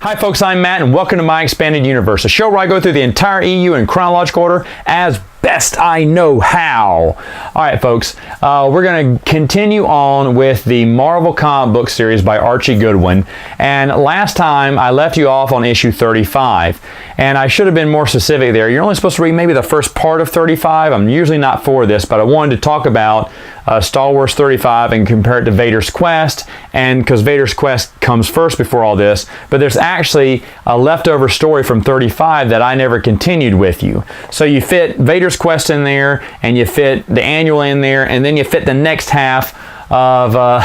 Hi folks, I'm Matt and welcome to My Expanded Universe, a show where I go through the entire EU in chronological order as best I know how. Alright folks, we're going to continue on with the Marvel comic book series by Archie Goodwin, and last time I left you off on issue 35, and I should have been more specific there. You're only supposed to read maybe the first part of 35. I'm usually not for this, but I wanted to talk about Star Wars 35 and compare it to Vader's Quest, and because Vader's Quest comes first before all this, but there's actually a leftover story from 35 that I never continued with you. So you fit Vader's Quest in there, and you fit the annual in there, and then you fit the next half of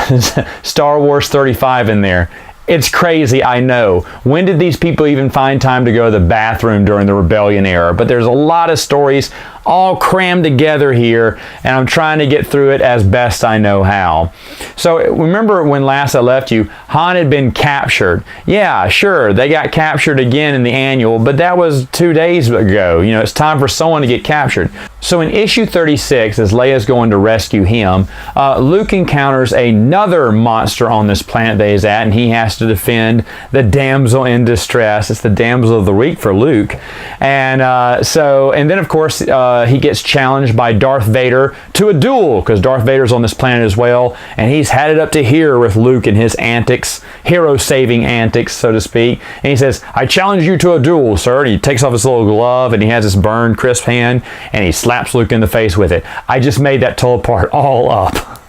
Star Wars 35 in there. It's crazy, I know. When did these people even find time to go to the bathroom during the Rebellion era? But there's a lot of stories all crammed together here, and I'm trying to get through it as best I know how. So remember when last I left you, Han had been captured. Yeah, sure, they got captured again in the annual, but that was 2 days ago. You know, it's time for someone to get captured. So in issue 36, as Leia's going to rescue him, Luke encounters another monster on this planet that he's at, and he has to defend the damsel in distress. It's the damsel of the week for Luke. And then of course he gets challenged by Darth Vader to a duel, because Darth Vader's on this planet as well, and he's had it up to here with Luke and his antics, hero-saving antics, so to speak. And he says, "I challenge you to a duel, sir." And he takes off his little glove, and he has this burned, crisp hand, and he slaps Luke in the face with it. I just made that total part all up.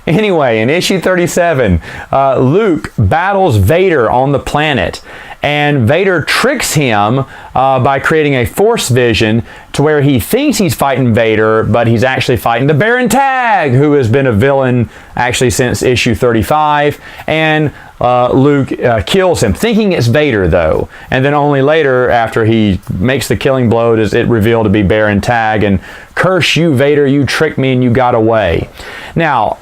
Anyway, in issue 37, Luke battles Vader on the planet, and Vader tricks him by creating a force vision to where he thinks he's fighting Vader, but he's actually fighting the Baron Tag, who has been a villain actually since issue 35, and Luke kills him, thinking it's Vader though, and then only later, after he makes the killing blow, does it reveal to be Baron Tag, and curse you Vader, you tricked me and you got away. Now,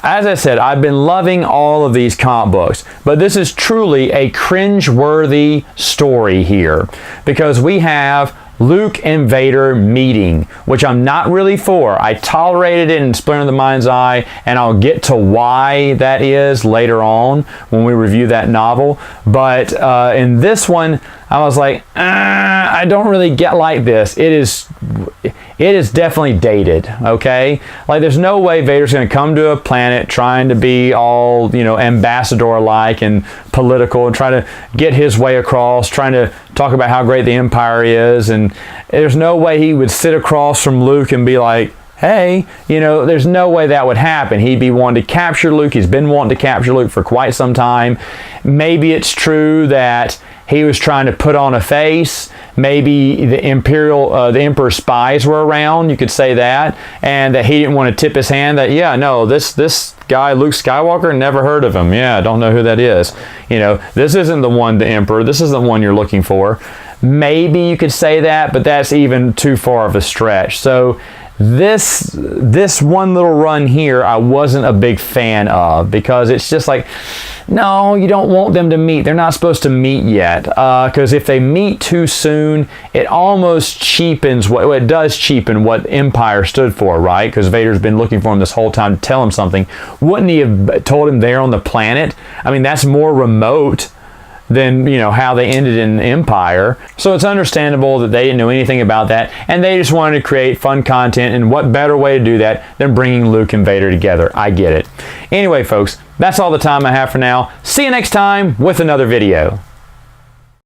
as I said, I've been loving all of these comic books, but this is truly a cringe-worthy story here, because we have Luke and Vader meeting, which I'm not really for. I tolerated it in Splinter of the Mind's Eye, and I'll get to why that is later on when we review that novel. But in this one, I was like, I don't really get like this. It is definitely dated, okay? Like, there's no way Vader's going to come to a planet trying to be all, you know, ambassador-like and political and try to get his way across, trying to talk about how great the Empire is, and there's no way he would sit across from Luke and be like, hey, you know, there's no way that would happen. He'd be wanting to capture Luke. He's been wanting to capture Luke for quite some time. Maybe it's true that he was trying to put on a face. Maybe the Emperor's spies were around, you could say that, and that he didn't want to tip his hand that, yeah, no, this guy, Luke Skywalker, never heard of him. Yeah, I don't know who that is. You know, this isn't the one, the Emperor. This isn't the one you're looking for. Maybe you could say that, but that's even too far of a stretch. So this one little run here I wasn't a big fan of, because it's just like, no, you don't want them to meet. They're not supposed to meet yet, because if they meet too soon, it almost cheapens it does cheapen what Empire stood for, right? Because Vader's been looking for him this whole time to tell him something. Wouldn't he have told him there on the planet? I mean, that's more remote than, you know, how they ended in Empire. So it's understandable that they didn't know anything about that, and they just wanted to create fun content, and what better way to do that than bringing Luke and Vader together? I get it. Anyway, folks, that's all the time I have for now. See you next time with another video.